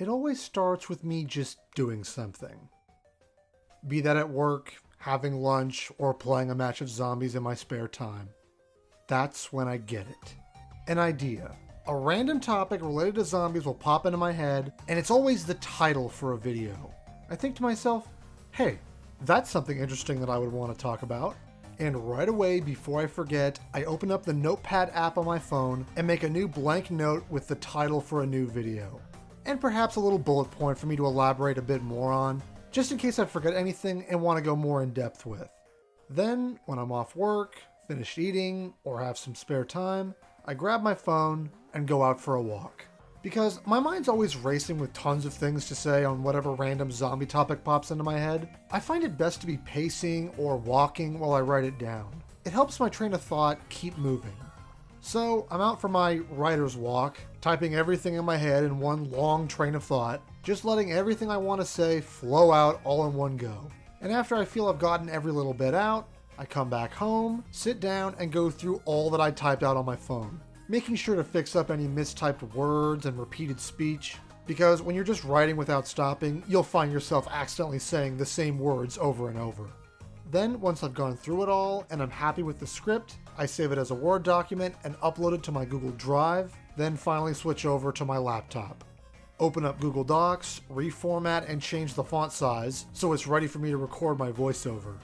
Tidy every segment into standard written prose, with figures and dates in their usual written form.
It always starts with me just doing something. Be that at work, having lunch, or playing a match of zombies in my spare time. That's when I get it. An idea. A random topic related to zombies will pop into my head, and it's always the title for a video. I think to myself, hey, that's something interesting that I would want to talk about. And right away, before I forget, I open up the Notepad app on my phone and make a new blank note with the title for a new video. And perhaps a little bullet point for me to elaborate a bit more on, just in case I forget anything and want to go more in depth with. Then, when I'm off work, finished eating, or have some spare time, I grab my phone and go out for a walk. Because my mind's always racing with tons of things to say on whatever random zombie topic pops into my head. I find it best to be pacing or walking while I write it down. It helps my train of thought keep moving. So I'm out for my writer's walk, typing everything in my head in one long train of thought, just letting everything I want to say flow out all in one go. And after I feel I've gotten every little bit out, I come back home, sit down, and go through all that I typed out on my phone, making sure to fix up any mistyped words and repeated speech, because when you're just writing without stopping, you'll find yourself accidentally saying the same words over and over. Then, once I've gone through it all and I'm happy with the script, I save it as a Word document and upload it to my Google Drive, then finally switch over to my laptop. Open up Google Docs, reformat and change the font size so it's ready for me to record my voiceover.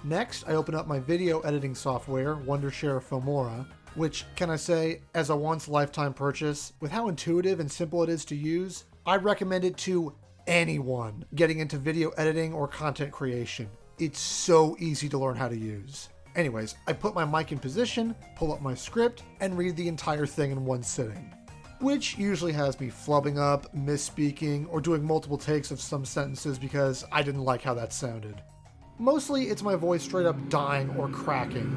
Next, I open up my video editing software, Wondershare Filmora, which, can I say, as a once lifetime purchase, with how intuitive and simple it is to use, I'd recommend it to anyone getting into video editing or content creation. It's so easy to learn how to use. Anyways, I put my mic in position, pull up my script, and read the entire thing in one sitting. Which usually has me flubbing up, misspeaking, or doing multiple takes of some sentences because I didn't like how that sounded. Mostly it's my voice straight up dying or cracking.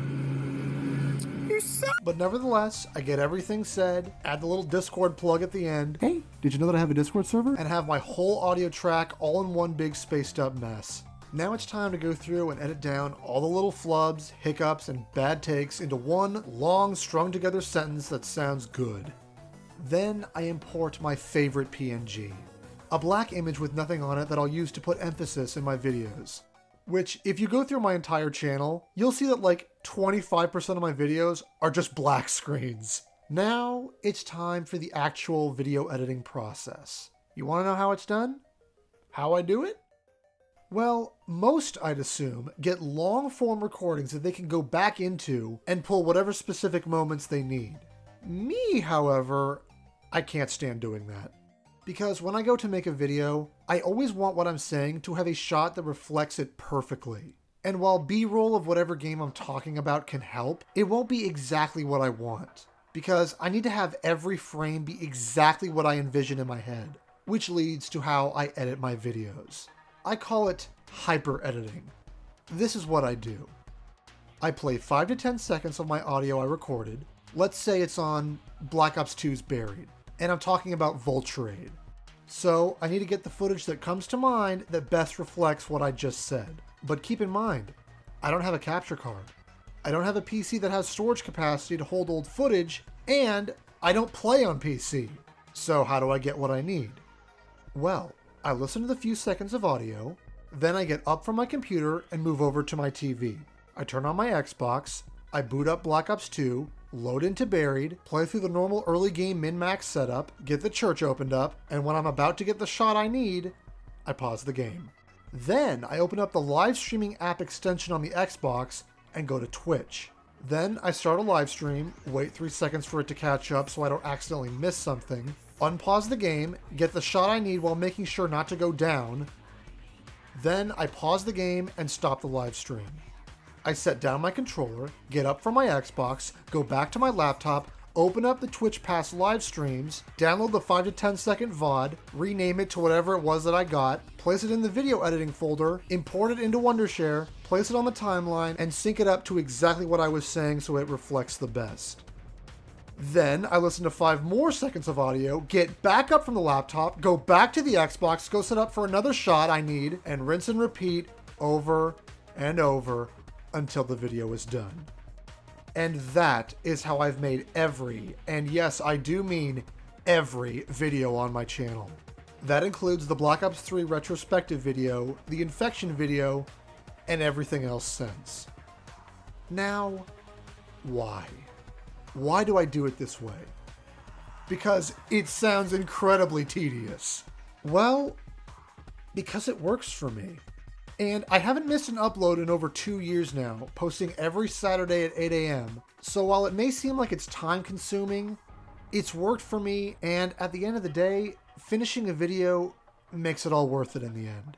But nevertheless, I get everything said, add the little Discord plug at the end. Hey, did you know that I have a Discord server? And have my whole audio track all in one big spaced up mess. Now it's time to go through and edit down all the little flubs, hiccups, and bad takes into one long strung together sentence that sounds good. Then I import my favorite PNG. A black image with nothing on it that I'll use to put emphasis in my videos. Which, if you go through my entire channel, you'll see that like 25% of my videos are just black screens. Now, it's time for the actual video editing process. You want to know how it's done? How I do it? Well, most, I'd assume, get long-form recordings that they can go back into and pull whatever specific moments they need. Me, however, I can't stand doing that. Because when I go to make a video, I always want what I'm saying to have a shot that reflects it perfectly. And while B-roll of whatever game I'm talking about can help, it won't be exactly what I want. Because I need to have every frame be exactly what I envision in my head, which leads to how I edit my videos. I call it hyper-editing. This is what I do. I play 5 to 10 seconds of my audio I recorded. Let's say it's on Black Ops 2's Buried, and I'm talking about Vulture. So I need to get the footage that comes to mind that best reflects what I just said. But keep in mind, I don't have a capture card. I don't have a PC that has storage capacity to hold old footage, and I don't play on PC. So how do I get what I need? Well, I listen to the few seconds of audio, then I get up from my computer and move over to my TV. I turn on my Xbox, I boot up Black Ops 2, load into Buried, play through the normal early game min-max setup, get the church opened up, and when I'm about to get the shot I need, I pause the game. Then I open up the live streaming app extension on the Xbox and go to Twitch. Then I start a live stream, wait 3 seconds for it to catch up so I don't accidentally miss something, unpause the game, get the shot I need while making sure not to go down. Then I pause the game and stop the live stream. I set down my controller, get up from my Xbox, go back to my laptop, open up the Twitch Pass live streams, download the 5 to 10 second VOD, rename it to whatever it was that I got, place it in the video editing folder, import it into Wondershare, place it on the timeline, and sync it up to exactly what I was saying so it reflects the best. Then I listen to 5 more seconds of audio, get back up from the laptop, go back to the Xbox, go set up for another shot I need, and rinse and repeat over and over until the video is done. And that is how I've made every, and yes, I do mean every video on my channel. That includes the Black Ops 3 retrospective video, the Infection video, and everything else since. Now, why? Why do I do it this way? Because it sounds incredibly tedious. Well, because it works for me. And I haven't missed an upload in over 2 years now, posting every Saturday at 8 a.m. So while it may seem like it's time consuming, it's worked for me, and at the end of the day, finishing a video makes it all worth it in the end.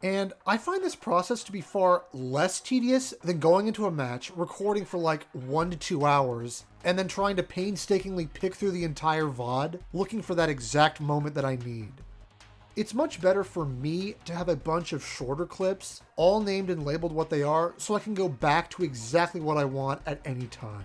And I find this process to be far less tedious than going into a match, recording for like 1 to 2 hours, and then trying to painstakingly pick through the entire VOD, looking for that exact moment that I need. It's much better for me to have a bunch of shorter clips, all named and labeled what they are, so I can go back to exactly what I want at any time.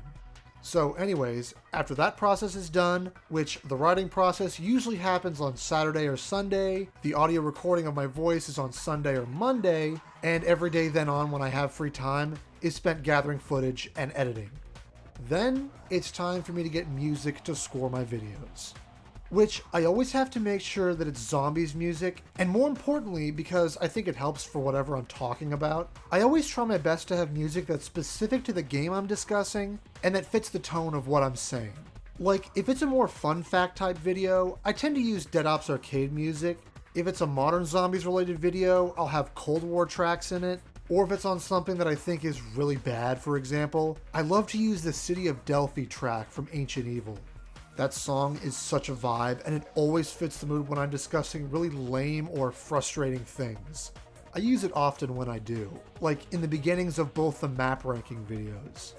So anyways, after that process is done, which the writing process usually happens on Saturday or Sunday, the audio recording of my voice is on Sunday or Monday, and every day then on when I have free time is spent gathering footage and editing. Then it's time for me to get music to score my videos. Which I always have to make sure that it's zombies music, and more importantly, because I think it helps for whatever I'm talking about, I always try my best to have music that's specific to the game I'm discussing, and that fits the tone of what I'm saying. Like, if it's a more fun fact type video, I tend to use Dead Ops Arcade music. If it's a modern zombies related video, I'll have Cold War tracks in it. Or if it's on something that I think is really bad, for example, I love to use the City of Delphi track from Ancient Evil. That song is such a vibe, and it always fits the mood when I'm discussing really lame or frustrating things. I use it often when I do, like in the beginnings of both the map ranking videos.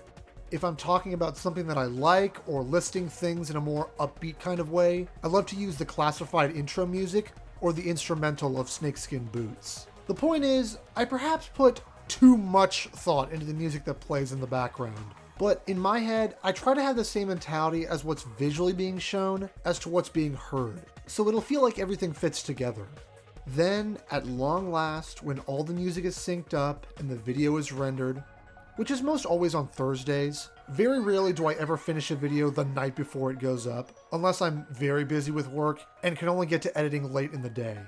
If I'm talking about something that I like, or listing things in a more upbeat kind of way, I love to use the classified intro music, or the instrumental of Snakeskin Boots. The point is, I perhaps put too much thought into the music that plays in the background. But in my head, I try to have the same mentality as what's visually being shown as to what's being heard, so it'll feel like everything fits together. Then, at long last, when all the music is synced up and the video is rendered, which is most always on Thursdays, very rarely do I ever finish a video the night before it goes up, unless I'm very busy with work and can only get to editing late in the day.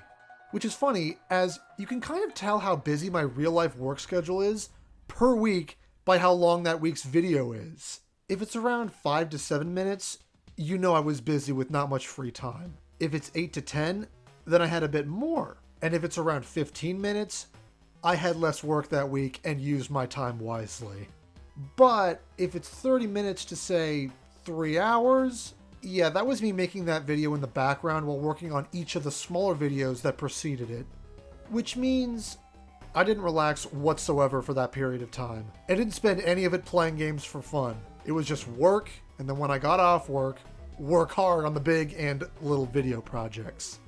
Which is funny, as you can kind of tell how busy my real-life work schedule is per week by how long that week's video is. If it's around 5 to 7 minutes, you know I was busy with not much free time. If it's 8 to 10, then I had a bit more. And if it's around 15 minutes, I had less work that week and used my time wisely. But if it's 30 minutes to say 3 hours, yeah, that was me making that video in the background while working on each of the smaller videos that preceded it. Which means I didn't relax whatsoever for that period of time. I didn't spend any of it playing games for fun. It was just work, and then when I got off work hard on the big and little video projects.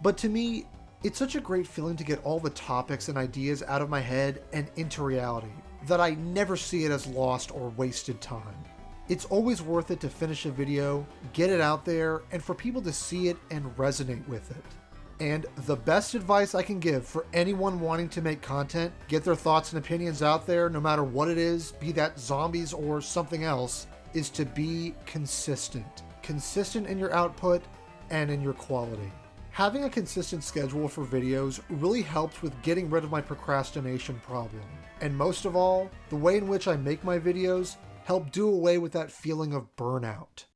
But to me, it's such a great feeling to get all the topics and ideas out of my head and into reality, that I never see it as lost or wasted time. It's always worth it to finish a video, get it out there, and for people to see it and resonate with it. And the best advice I can give for anyone wanting to make content, get their thoughts and opinions out there no matter what it is, be that zombies or something else, is to be consistent. Consistent in your output and in your quality. Having a consistent schedule for videos really helps with getting rid of my procrastination problem. And most of all, the way in which I make my videos help do away with that feeling of burnout.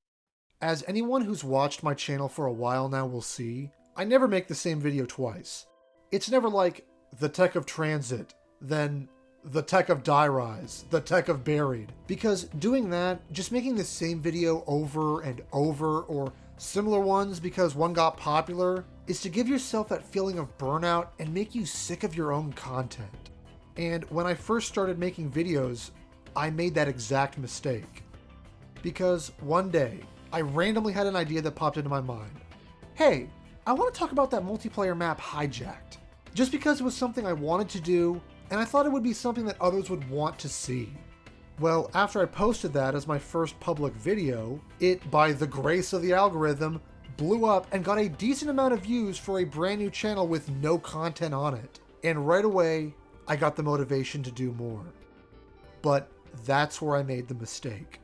As anyone who's watched my channel for a while now will see, I never make the same video twice. It's never like the tech of transit, then the tech of die rise, the tech of buried. Because doing that, just making the same video over and over, or similar ones because one got popular, is to give yourself that feeling of burnout and make you sick of your own content. And when I first started making videos, I made that exact mistake. Because one day, I randomly had an idea that popped into my mind. Hey, I want to talk about that multiplayer map Hijacked. Just because it was something I wanted to do, and I thought it would be something that others would want to see. Well, after I posted that as my first public video, it, by the grace of the algorithm, blew up and got a decent amount of views for a brand new channel with no content on it. And right away, I got the motivation to do more. But that's where I made the mistake.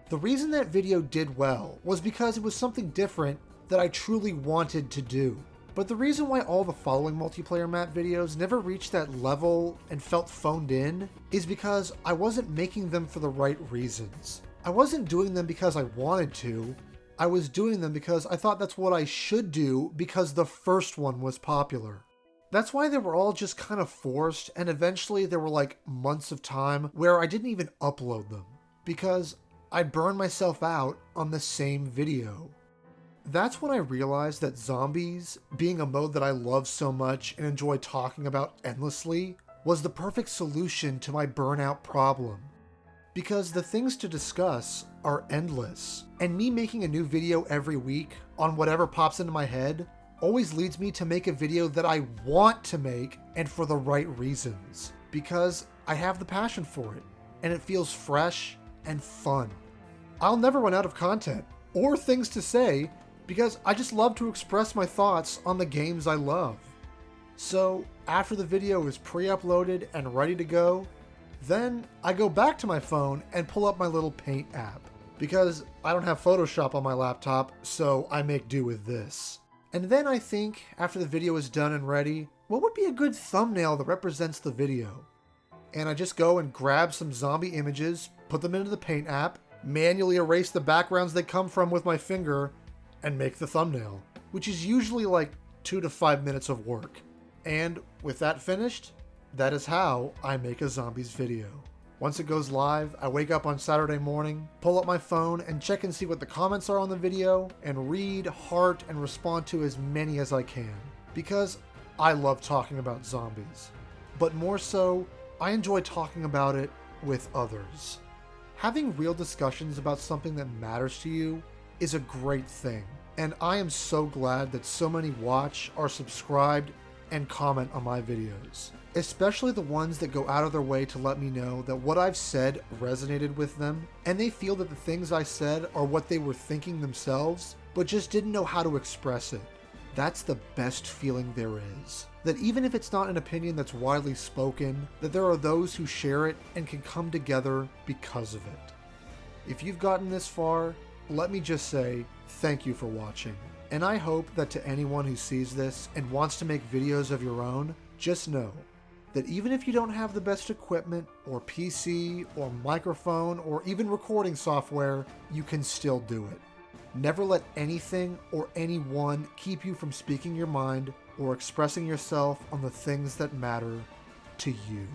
The reason that video did well was because it was something different that I truly wanted to do. But the reason why all the following multiplayer map videos never reached that level and felt phoned in is because I wasn't making them for the right reasons. I wasn't doing them because I wanted to. I was doing them because I thought that's what I should do because the first one was popular. That's why they were all just kind of forced, and eventually there were like months of time where I didn't even upload them because I burned myself out on the same video. That's when I realized that zombies, being a mode that I love so much and enjoy talking about endlessly, was the perfect solution to my burnout problem. Because the things to discuss are endless, and me making a new video every week on whatever pops into my head always leads me to make a video that I want to make and for the right reasons, because I have the passion for it, and it feels fresh and fun. I'll never run out of content or things to say because I just love to express my thoughts on the games I love. So after the video is pre-uploaded and ready to go, then I go back to my phone and pull up my little Paint app because I don't have Photoshop on my laptop, so I make do with this. And then I think, after the video is done and ready, what would be a good thumbnail that represents the video? And I just go and grab some zombie images, put them into the Paint app, manually erase the backgrounds they come from with my finger, and make the thumbnail, which is usually like 2 to 5 minutes of work. And with that finished, that is how I make a zombies video. Once it goes live, I wake up on Saturday morning, pull up my phone and check and see what the comments are on the video, and read, heart, and respond to as many as I can. Because I love talking about zombies. But more so, I enjoy talking about it with others. Having real discussions about something that matters to you is a great thing, and I am so glad that so many watch, are subscribed, and comment on my videos. Especially the ones that go out of their way to let me know that what I've said resonated with them, and they feel that the things I said are what they were thinking themselves, but just didn't know how to express it. That's the best feeling there is. That even if it's not an opinion that's widely spoken, that there are those who share it and can come together because of it. If you've gotten this far, let me just say thank you for watching. And I hope that to anyone who sees this and wants to make videos of your own, just know that even if you don't have the best equipment or PC or microphone or even recording software, you can still do it. Never let anything or anyone keep you from speaking your mind or expressing yourself on the things that matter to you.